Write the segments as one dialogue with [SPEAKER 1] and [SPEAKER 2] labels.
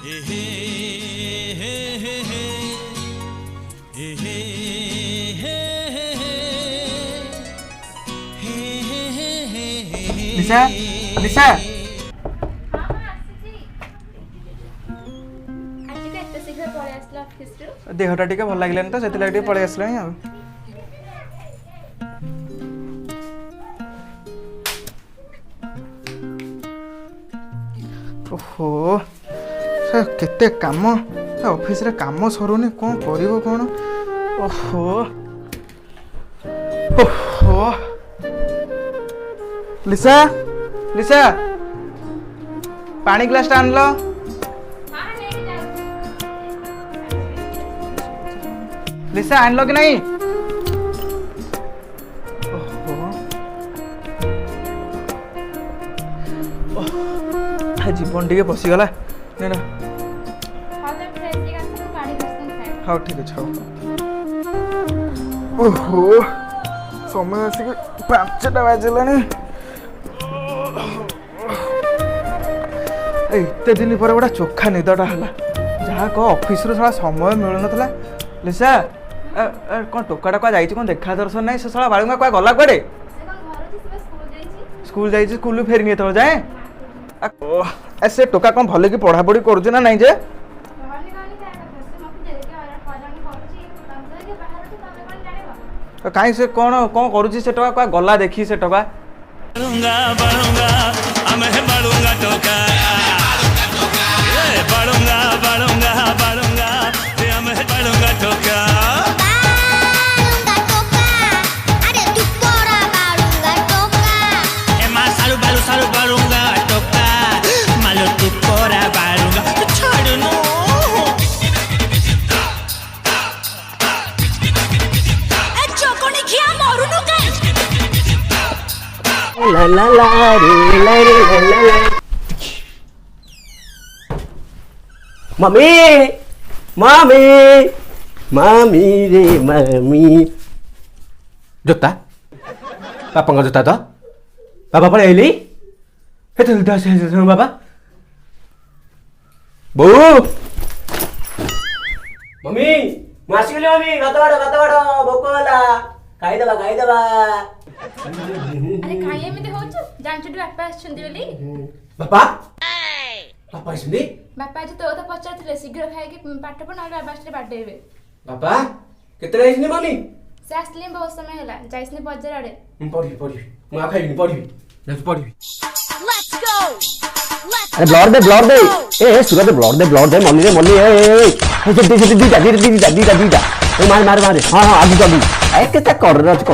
[SPEAKER 1] लिसा लिसा देहटा टिके भल लगे तो से पलि आसला ओहो केते काम ऑफिस रे काम सरुनी कौन करिवो कौन ओहो ओहो लिसा लिसा पानी ग्लास आन लो लिसा आन लो कि नहीं जीवन टे पशिगला हाँ ठीक अच्छे ओहो समय आसिक 5टा बाजिला एते दिन पर गोटा चोखा निदटा है जहाँ कह ऑफिस साला समय मिलू ना लिसा कौन टोकाटा क्या जाइए कौन देखा दर्शन ना से साला बालुंगा क्या गला कड़े स्कूल जाइए स्कूल फेरनी ये जाए से टोका कौन भले कि पढ़ा पढ़ी करुच ना नहीं जे कहीं से कौन कौन करुची से टोका क्या गला देखी से टोका
[SPEAKER 2] ला ला ला रे ला रे ला ला ला मम्मी मम्मी मम्मी रे मम्मी जोता पापा का जोता तो पापा पड़े आइली हे तो दस बाबा बो मम्मी मासिकली मम्मी गत बाड़ भोक होला खाई दबा
[SPEAKER 3] अरे खाई एमिते होछ जानछु बापा आछंदी बोली
[SPEAKER 2] बापा बापा आछंदी
[SPEAKER 3] बापा जे तो पचारथिले शीघ्र खाइ के पाठ पढ नले बासले बाडेबे
[SPEAKER 2] बापा केते आइछनी मम्मी
[SPEAKER 3] से आसले बहुत समय होला जाइसने बजार आडे
[SPEAKER 2] पढी म खाइनी पढी
[SPEAKER 3] लेट्स गो
[SPEAKER 2] अरे ब्लड दे ए सुगा दे ब्लड दे मम्मी ए दीदा मार हां आगे चल ए केता कर रे अच्छी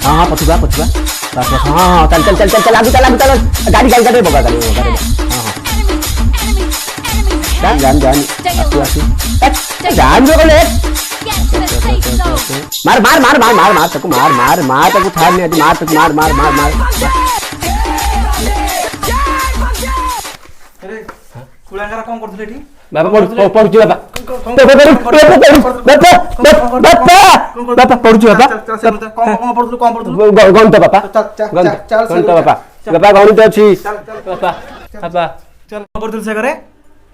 [SPEAKER 2] हां पछुआ बस हां चल आगे चल गाड़ी काटे बगा गाड़ी हां जान आसू जान जो ले मार तक मार तक थार नहीं मार तक मार
[SPEAKER 1] अरे कुलांगारा कौन करथले एठी
[SPEAKER 2] बाबा पढ़ुची बाबा पढ़ुची बाबा
[SPEAKER 1] कौन पढ़थलु
[SPEAKER 2] गणित बाबा बाबा गणित अछि बाबा
[SPEAKER 1] चल कौन पढ़थलु से करे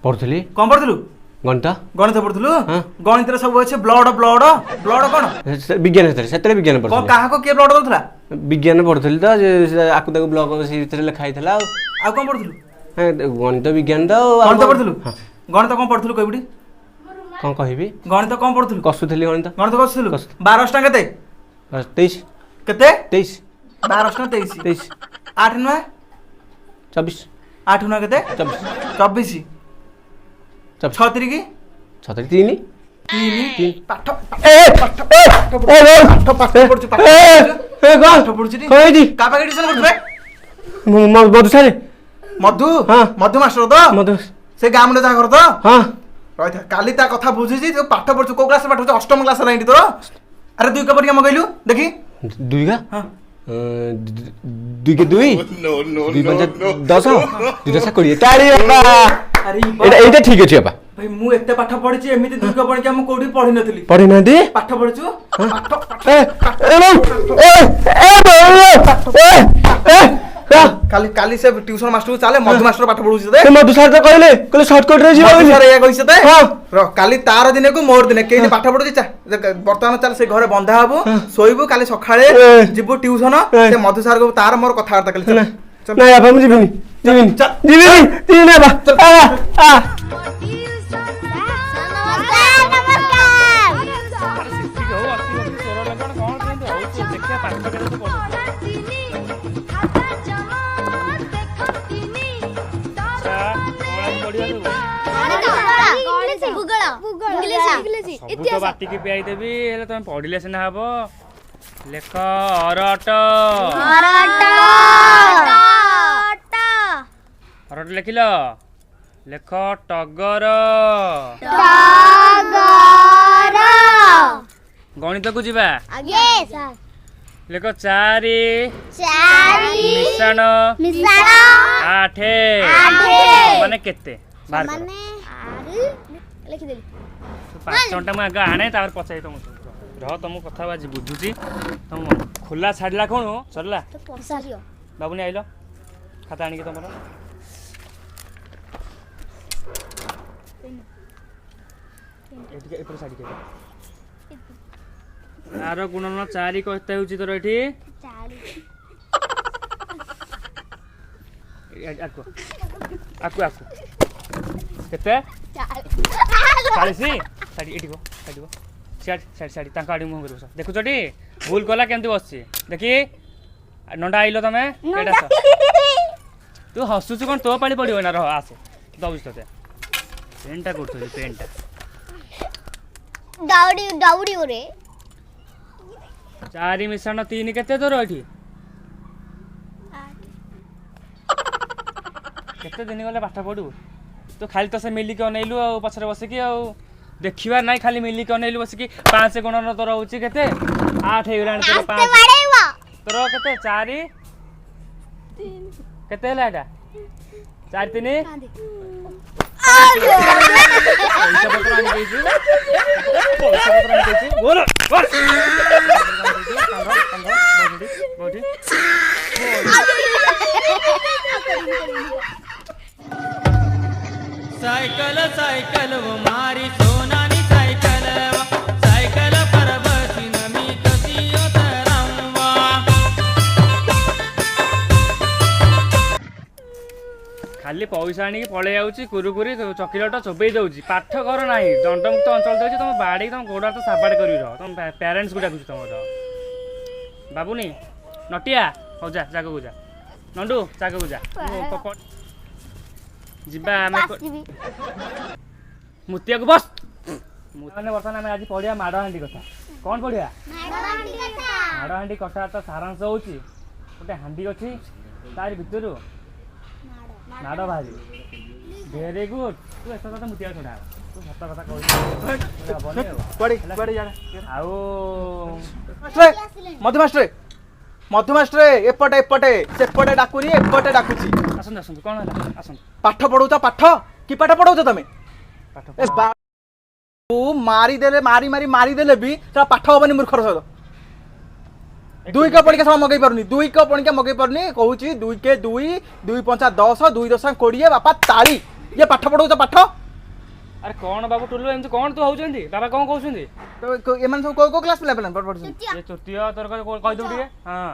[SPEAKER 2] पढ़थली
[SPEAKER 1] कौन पढ़थलु
[SPEAKER 2] गणित
[SPEAKER 1] पढ़थलु गणित रे सब अछि ब्लड कोन
[SPEAKER 2] विज्ञान सेतरे विज्ञान पढ़थली
[SPEAKER 1] कौन काहा को के ब्लड दउथला
[SPEAKER 2] विज्ञान पढ़थली तो आकु तक ब्लॉक से लिखा हितला आ
[SPEAKER 1] कौन पढ़थलु
[SPEAKER 2] गणित विज्ञान तो
[SPEAKER 1] गणित पढ़थलु गणित कौन पढ़थलु कहबिडी
[SPEAKER 2] कौन कहबी
[SPEAKER 1] गणित कौन पढ़थलु
[SPEAKER 2] कसुथली गणित
[SPEAKER 1] कसुथलु 12 टा केते
[SPEAKER 2] 23
[SPEAKER 1] केते
[SPEAKER 2] 23
[SPEAKER 1] 12 टा 23 8 नुआ
[SPEAKER 2] 24
[SPEAKER 1] 8 नुआ केते 24 छतरी की
[SPEAKER 2] 3
[SPEAKER 1] पाठ मधु मधु मास्टर तो
[SPEAKER 2] मधु
[SPEAKER 1] से गाम में घर तो
[SPEAKER 2] हाँ
[SPEAKER 1] रही काली ता कथा बुझी तो पाठ पढ़ु को क्लास पाठ अष्टम क्लास लाइन तो अरे दुई कपड़िया मगैलु देखी
[SPEAKER 2] दुई का दुई के दुई दुई पंच 10 दुईटा से 20 ताड़ी
[SPEAKER 1] अरे
[SPEAKER 2] एटा ठीक अछि बाबा
[SPEAKER 1] भाई मु एते पाठ पढ़िछि एमिति दुई कपड़िया मु कोडी पढ़ि नथली
[SPEAKER 2] पढ़ि नादी
[SPEAKER 1] पाठ पढ़छु କାଲି କାଲି ସେ ଟ୍ୟୁସନ ମାଷ୍ଟର ଚାଲେ ମଧୁ ମାଷ୍ଟର ପାଠ ପଢୁଛି ତତେ
[SPEAKER 2] ମଧୁ ସାର୍ ତ କହିଲେ ସର୍ଟକଟ୍ ରେ ଯିବା ବୋଲି।
[SPEAKER 1] ସାର୍ ଏଇଆ କହିଛି ତତେ
[SPEAKER 2] ହଁ।
[SPEAKER 1] ର କାଲି ତାର ଦିନକୁ ମୋର ଦିନେ କେହି ପାଠ ପଢୁଛି ବର୍ତ୍ତମାନ ଚାଲ ସେ ଘରେ ବନ୍ଧା ହବୁ ଶୋଇବୁ କାଲି ସକାଳେ ଯିବୁ ଟ୍ୟୁସନ ସେ ମଧୁ ସାର୍ ତାର ମୋର କଥାବାର୍ତ୍ତା କାଲି ଚାଲ
[SPEAKER 2] ନାଇଁ ବାପା ମୁଁ ଯିବିନି ଯିବିନି ଯିବିନି ବାପା
[SPEAKER 4] ବାଟିକି ପିଆଇ ଦେବି ହେଲେ ତମେ ପଢିଲେ ସିନା ହବ। ଲେଖ ଅରଟ ଅରଟ ଲେଖିଲ। ଲେଖ ଟଗର ଗଣିତକୁ ଯିବା। ଲେଖ 4 ମିଶାଣ 8 ମାନେ କେତେ? 5 ଘଣ୍ଟା ମୁଁ ଆଗ ଆଣେ ତାପରେ ପଚାରି ତମକୁ ରହ ତମ କଥା ଆଜି ବୁଝୁଛି। ତମ ଖୋଲା ଛାଡ଼ିଲା କ'ଣ ସରିଲା? ବାବୁନି ଆଇଲ ଖାତା ଆଣିକି ତମର ଏପଟେ ଛାଡ଼ିକି ତାର ଗୁଣନ 4 କେତେ ହେଉଛି ତୋର ଏଠି? ଆକୁ ଆକୁ ଆକୁ କେତେ? 40 ଏଠି ଶାଢ଼ୀ ତାଙ୍କ ଆଡ଼ି ମୁହଁ କରିବ ଦେଖୁଛଟି ଭୁଲ କଲା କେମିତି ବସିଛି ଦେଖି। ନଣ୍ଡା ଆଇଲ ତମେ ତୁ ହସୁଛୁ କ'ଣ? ତୋ ପାଳି ପଡ଼ିବ ନା? ରହ ଆସେ ଦଉଛି ତତେ ପେନ୍ଟା କରୁଥିଲି ପେନ୍ଟା 4 ମିଶାଣ 3 କେତେ ତୋର ଏଠି? କେତେ ଦିନ ଗଲେ ପାଠ ପଢ଼ିବୁ ତୁ? ଖାଲି ତ ସେ ମିଲିକି ଅନେଇଲୁ ଆଉ ପଛରେ ବସିକି ଆଉ ଦେଖିବାର ନାହିଁ ଖାଲି ମିଲିକି ଅନେଇଲୁ ବସିକି। 5 ଗୁଣନ ତୋର ହେଉଛି କେତେ? 8 ହେଇଗଲାଣି ତୋର। 5 ତୋର କେତେ? 4 କେତେ ହେଲା ଏଇଟା? 4 3 ପଇସା ପତ୍ର ଆଣି ଦେଇଛୁ ପଇସା ପତ୍ର ଆଣି ଦେଇଛୁ ବୋଲ
[SPEAKER 5] सायकल सायकल वो मारी सोनानी सायकल सायकल पर बसीन मी कशी उतरवा।
[SPEAKER 4] ଖାଲି ପଇସା ଆଣିକି ପଳେଇ ଯାଉଛି କୁରୁକୁରି ଚକୋଲେଟ ଚୋବେଇ ଦେଉଛି ପାଠ କର ନାହିଁ। ଦଣ୍ଡମୁକ୍ତ ଅଞ୍ଚଳ ଦେଉଛି ତମ ବାଡ଼ିକି ତମ ଗୋଡ଼ ହାତ ସାବାଡ଼ କରିବି ରହ। ତମ ପ୍ୟାରେଣ୍ଟସ୍କୁ ଡାକୁଛୁ ତମର ବାବୁନି ନଟିଆ ହଉ ଯା ଜାଗାକୁ ଯା ନଣ୍ଡୁ ଜାଗାକୁ ଯା ଯିବା ଆମେ ମୁତିଆକୁ ବସ। ମାନେ ବର୍ତ୍ତମାନ ଆମେ ଆଜି ପଢ଼ିବା ମାଡ଼ହାଣ୍ଡି କଥା। କ'ଣ ପଢ଼ିବା? ମାଡ଼ହାଣ୍ଡି କଥାର ତ ସାରାଂଶ ହେଉଛି ଗୋଟେ ହାଣ୍ଡି ଅଛି ତାରି ଭିତରୁ ମାଡ଼ ବାହାରିବ। Very good. ତୁ ଏତେ କଥା ମୁତିଆ ଛଡ଼ା ତୁ ସତ କଥା କହୁଛୁ ଆଉ
[SPEAKER 1] ମଧୁ ମାଷ୍ଟର ଏପଟେ ଏପଟେ ସେପଟେ ଡାକୁନି ଏପଟେ ଡାକୁଛି।
[SPEAKER 4] ଆସନ୍ତୁ ଆସନ୍ତୁ କ'ଣ ହେଲା ଆସନ୍ତୁ।
[SPEAKER 1] ପାଠ ପଢଉଛ ପାଠ କି ପାଠ ପଢଉଛ ତମେ? ମାରିଦେଲେ ମାରିଦେଲେ ବି ପାଠ ହବନି ମୂର୍ଖର ସହିତ। 2 କ ପଣିକା ସବୁ ମଗେଇ ପାରୁନି 2 କ ପଣିକା ମଗେଇ ପାରୁନି କହୁଛି 2 କେ 2 2 5 10 2 10 20 ବାପା ତାଳି ଇଏ ପାଠ ପଢଉଛ ପାଠ?
[SPEAKER 4] ଆରେ କ'ଣ ବାବୁ ଟୁଲୁ ଏମିତି କ'ଣ ତୁ ହଉଛନ୍ତି? ବାବା କ'ଣ କହୁଛନ୍ତି?
[SPEAKER 1] ଏମାନେ ସବୁ କୋଉ କ୍ଲାସ୍ ପିଲା ପଢୁଛନ୍ତି?
[SPEAKER 4] ତୃତୀୟ ତୋର କହିଦେବୁ ଟିକେ। ହଁ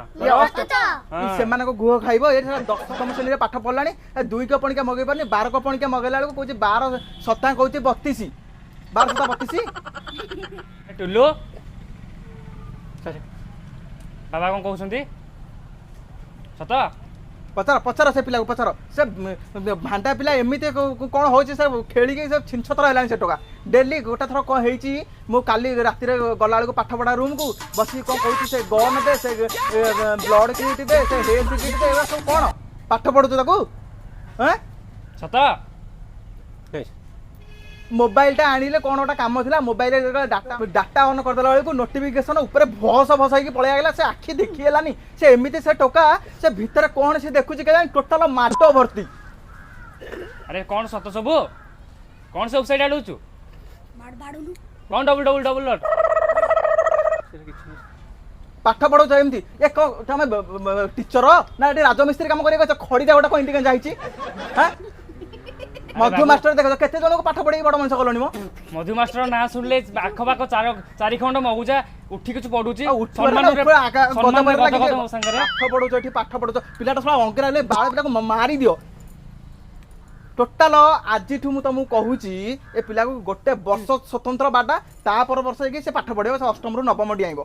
[SPEAKER 1] ସେମାନଙ୍କ ଗୁହ ଖାଇବ। ଏ 10ମ ଶ୍ରେଣୀରେ ପାଠ ପଢିଲାଣି 2 କ ପଣିକା ମଗେଇ ପାରୁନି 12 କ ପଣିକା ମଗେଇଲା ବେଳକୁ କହୁଛି 12 7 କହୁଛି 32 12 7 32।
[SPEAKER 4] ଟୁଲୁ ବାବା କ'ଣ କହୁଛନ୍ତି ସତ?
[SPEAKER 1] ପଚାର ସେ ପିଲାକୁ ପଚାର। ସେ ଭାଣ୍ଡା ପିଲା ଏମିତି କ'ଣ ହେଉଛି ସେ ଖେଳିକି ସେ ଛିନଛତ୍ର ହେଲାଣି ସେ ଟୋକା। ଡେଲି ଗୋଟେ ଥର କ'ଣ ହେଇଛି ମୁଁ କାଲି ରାତିରେ ଗଲାବେଳକୁ ପାଠ ପଢ଼ା ରୁମ୍କୁ ବସିକି କ'ଣ କହୁଛି ସେ ଗନ୍ ଦେ ସେ ବ୍ଲଡ୍ କିଟ୍ ଦେ ସେ ହେଲ୍ଥ କିଟ୍ ଦେ ଏଗୁଡ଼ା ସବୁ କ'ଣ ପାଠ ପଢ଼ୁଛୁ ତାକୁ?
[SPEAKER 4] ସତ?
[SPEAKER 1] ମୋବାଇଲଟା ଆଣିଲେ କ'ଣ ଗୋଟେ କାମ ଥିଲା ମୋବାଇଲରେ ଡାଟା ଅନ୍ କରିଦେଲା ବେଳକୁ ନୋଟିଫିକେସନ ଉପରେ ଭସ ହେଇକି ପଳେଇ ଆସିଲା। ସେ ଆଖି ଦେଖି ହେଲାନି। ସେ ଏମିତି ସେ ଟୋକା ସେ ଭିତରେ କ'ଣ ସେ ଦେଖୁଛି କେଜାଣି ଟୋଟାଲ ମାଟ ଭର୍ତ୍ତି।
[SPEAKER 4] ଆରେ କ'ଣ ସତ ସବୁ? କ'ଣ ସେ ୱେବସାଇଟ୍ ଆଡ଼ୁଛୁ? କ'ଣ ଡବଲ ଡଟ୍?
[SPEAKER 1] पाठ पढ़ाऊछ एमती ए तमे टीचर ना एटी राजमिस्त्री काम करिया खड़ीटा गोटा कहीं कहीं जाइछि हां मधु मास्टर देखो केते जन को पाठ पढ़ाई बड़ मनुष्य कलनी मो
[SPEAKER 4] मधु मास्टर ना सुनले आखपाख चारि खंड मगुजा उठी किछु पढुची
[SPEAKER 1] पाठ पढ़ाऊछ एठी पाठ पढ़ाऊछ पिलाटा सला अंकेरा ले बाळ पिला को मारी दियो टोटाल आज मु तुमको कहूची ए पिला को गोटे वर्ष स्वतंत्र बाटा तापर वर्ष से पाठ पढ़े से अष्टम रु नवम डिआइब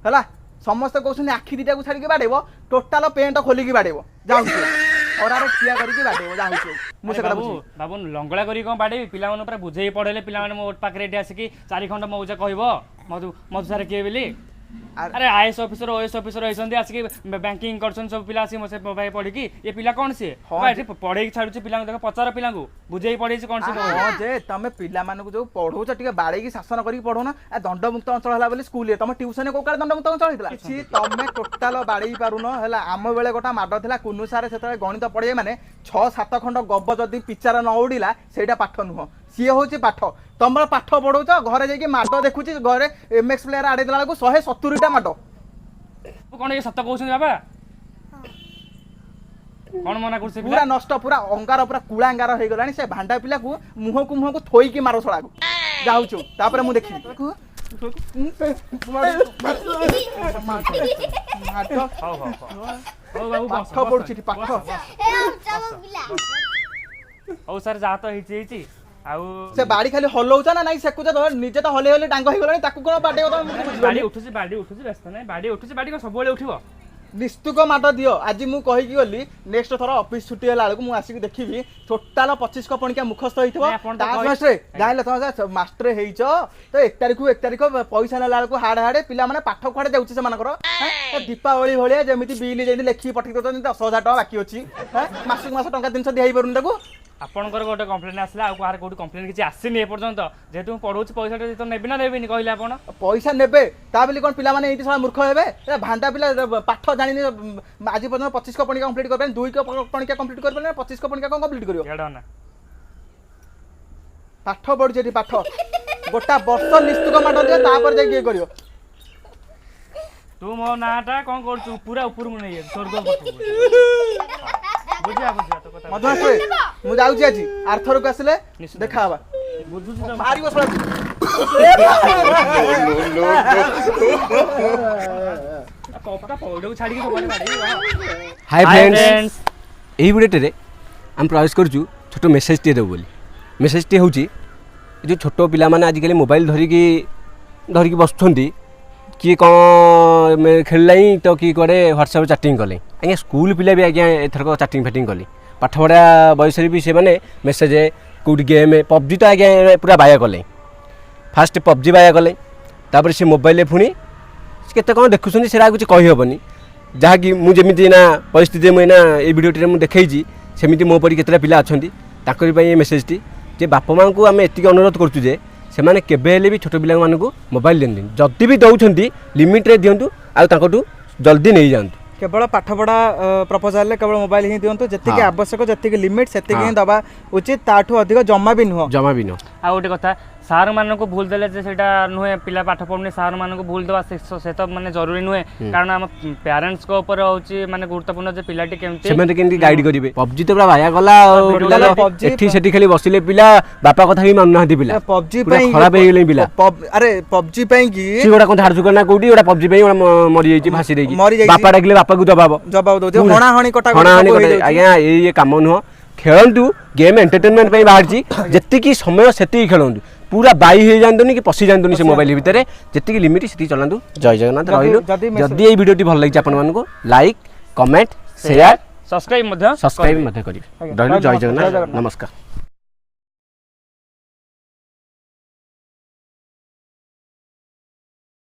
[SPEAKER 1] है समस्त कहते आखि दीटा को छाड़ी बाड़ेब टोटाल पेंट खोलिकी बाड़ेब जाऊँ अरारे ठिया करके बाड़ेब जाऊँ मुझे
[SPEAKER 4] बाबू लंगड़ा करी कौन बाड़े पिला पूरा बुझे पढ़ेले पिला मो पाखे आसिकी चारि खंड मौजा कह मधु मधु सारे किए बोली अरे आईएएस ऑफिसर ओएस ऑफिसर होइसंदी आसिकी बैंकिंग करछन सब पिला आसी मोसे भाई पढ़ी कि ये पिला कोन से पढ़े छाड़ुची पिला देखो पचार पिला को बुझे पढ़े कोन से
[SPEAKER 1] हां जे तमे पिला माने को जो पढ़ौछ टिके बाड़े की शासन करी पढ़ो ना दंड मुक्त अंचल हला बोली स्कूल तमे ट्यूशन को काल दंड मुक्त अंचल हितला छी तमे टोटल बाड़े पारुन हला आम बेले गोटा माड थिला कुनु सारे सेतले गणित पढ़े माने 6-7 खंड गब जदी पिचार न उडिला सेटा पाठ नुह सी होची पाठ तुम पाठ पढ़ौछ घरे जाइए माड देखुची घरे एमएक्स प्लेयर आड़े देला को 170टा माड
[SPEAKER 4] कोन ये सत्य कहउछन बाबा कोन मना करसे
[SPEAKER 1] पूरा नष्ट पूरा अंगार पूरा कुळांगार हे गलानी से भांडा पिला को मुह को थोई की मारो छळा को जाउछु तापर मु देखि पाठ पढ़ुची पाठ
[SPEAKER 4] ओ सर जा तो हिची आउ
[SPEAKER 1] से बाड़ी खाली हलौछ ना नाही सेकुछ निजे तो हले हले डांग हे गलानी ताकू कोन बाडे
[SPEAKER 4] बाड़ी उठुची व्यस्त नै बाड़ी उठुची बाड़ी को सब बेले उठिबो
[SPEAKER 1] निस्तुक माड दियो आज मु कहि कि गली नेक्स्ट थरो ऑफिस छुट्टी होला को मु आसी देखिबी टोटल 25 को पणिका मुखस्थ होइथबो ताज मास्टर जाइले त मास्टर हेइछ तो 1 तारिख पैसा नेला को हाड़े हाड़े पिला माने पाठ खडे जाउची से मानकर दीपावली भलिया जेमिति बिल जेमिति लेखि पठि दो 10,000 टका बाकी अछि मासक मास टका 300 दिहाई परु ताको
[SPEAKER 4] आपनकर गोटे कंप्लेन आसला आ कोहार कोठी कंप्लेन किछि आसीनी ए पर्यंत जेतु पढौछि पैसा तो नेबि ना नेबिनी कहिला आपण
[SPEAKER 1] पैसा नेबे ता बोली कोन पिला माने एठी सारा मूर्ख हेबे ए भांडा पिला पाठ जानिनी आज पर्यंत 25 को पणिका कंप्लीट करबे 2 को पणिका कंप्लीट करबे 25 को पणिका कोन कंप्लीट करियो
[SPEAKER 4] एडा ना
[SPEAKER 1] पाठ पढ जेठी पाठ गोटा वर्ष निस्तुक माड दियो तापर जे के करियो
[SPEAKER 4] तू मो नाटा कोन करछु पूरा ऊपर मु नै स्वर्ग पठो बुझिया तो कथा
[SPEAKER 1] मधुआ से मु जाउची आजी आर्थर को आसले देखा हवा
[SPEAKER 4] बुझुछु तो
[SPEAKER 1] मारियो सळा
[SPEAKER 4] कपटा पौडो छाडी के सबले मारी
[SPEAKER 2] हाय फ्रेंड्स एही वीडियो रे हम प्रयास करछु छोटो मेसेज टे देबो बोली मेसेज टे होची जो छोटो पिला माने आज काली मोबाइल धरिकी बसथोंती किए कौन खेललाई तो किए कड़े व्हाट्सएप चैटिंग कले आज्ञा स्कूल पिला भी आज्ञा एथरक चैटिंग फैटिंग कले पाठ पढ़ा बयस भी से मैंने मेसेज कौटी गेम पबजी तो आज्ञा पूरा बाया कले फास्ट पबजी बाया कले तापर से मोबाइल पुणी केते कौन देखुं से कुछ कहीहबनी जहाँकि मुझे ना परिस्थिति मुझे ये भिडियोटी मुझे देखी सेमती मो परी केतटा पिला अच्छा ये मेसेजटी जे बापा माँ को आम एति अनुरोध करुँ जे से माने केबे हेले भी छोट पिला मानकु मोबाइल देन जदि भी दउछंती लिमिट रे दियंतु आ तांकटू जल्दी नहीं जांतु
[SPEAKER 1] केवल पाठ पढ़ा प्रपोजल केवल मोबाइल ही दियंतु जति आवश्यक जति लिमिट सेति ही दबा उचित ताठू अधिक जमा भी नुह
[SPEAKER 4] आ गोटे कथा सार मान को भूल देले जे सेटा नुहे पिला पाठ पढ़ने सार मान को भूल देवा से तो माने जरूरी नुहे कारण हम पेरेंट्स को ऊपर होची माने गुरुत्वपूर्ण जे पिलाटी केमती
[SPEAKER 2] से माने केमती गाइड करिवे पबजी तो पूरा भाया गला पिला एठी सेठी खाली बसिले पिला बापा कथा भी मानना हती पिला
[SPEAKER 1] पबजी पे
[SPEAKER 2] खराब हे गेले पिला
[SPEAKER 1] अरे पबजी पे की
[SPEAKER 2] सी गोटा कोन झाड़ सुकर ना कोडी गोटा पबजी पे मरि जाईची फांसी देकी बापा डाकले बापा को जवाब दो हणा हणी कटा आज्ञा ये काम नुह खेलंतु गेम एंटरटेनमेंट पे बाहरची जत्ति समय सेति खेलंतु पूरा बाई हो जातुनि कि पशि जातुनि से मोबाइल भितर जी लिमिट से चलातु जय जगन्नाथ रहिलु जदि ये वीडियोटी भल लगी आपन मानको लाइक कमेंट शेयर
[SPEAKER 4] सब्सक्राइब करिवे
[SPEAKER 2] रहिलु जय जगन्नाथ नमस्कार।